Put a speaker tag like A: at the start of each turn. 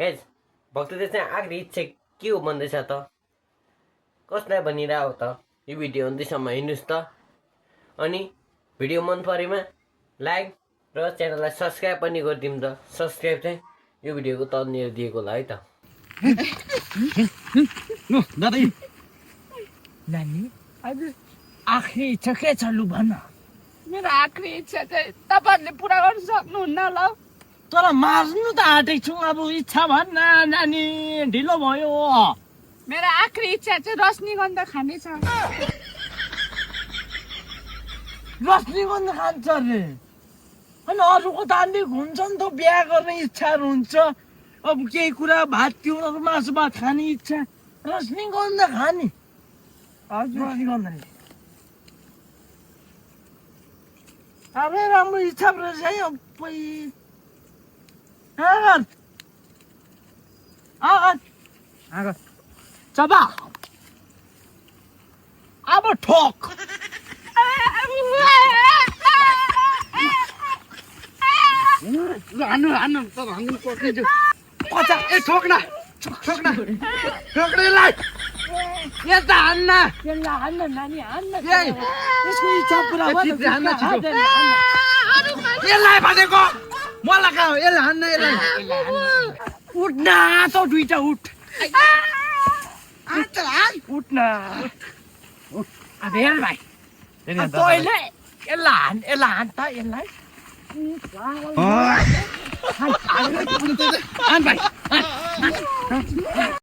A: guys भक्तले चाहिँ आखिरी इच्छा के हो भन्दैछ त कसलाई भनिरह हो त यो भिडियो अन्त्यसम्म हेर्नुहोस् त अनि भिडियो मन परेमा लाइक र च्यानललाई सब्सक्राइब पनि गरिदिउँ त सब्सक्राइब चाहिँ यो भिडियोको तलनिर दिएको होला है त
B: नानी आज आखिरी इच्छा के छ लु भन
C: मेरो आखिरी इच्छा चाहिँ तपाईहरुले पुरा गर्न सक्नुहुन्न ल
B: तर मार्नु त आँटेको छु अब इच्छा भन्न नानी ढिलो भयो
C: मेरो आखिरी इच्छा चाहिँ रजनीगन्धा खाने छ
B: रजनीगन्धा खान्छ अरे अनि अरूको त अलि हुन्छ नि त बिहा गर्ने इच्छाहरू हुन्छ अब केही कुरा भात तिउरो मासु भात खाने इच्छा रजनीगन्धा खाने हजुर रजनीगन्धा साह्रै राम्रो इच्छा रहेछ है अबै चबा अब ठोक हान्नु त हान्नु पर्ने कचा ए ठोक्न यसलाई यता हान्न नानी हान्न यसको इच्छा पुरा भयो यसलाई भनेको मलाई कहाँ हो यसलाई हान्न यसलाई उठ्न त दुईटा उठ उठ्न अब हेर भाइ तैँले यसलाई हान त यसलाई हान भाइ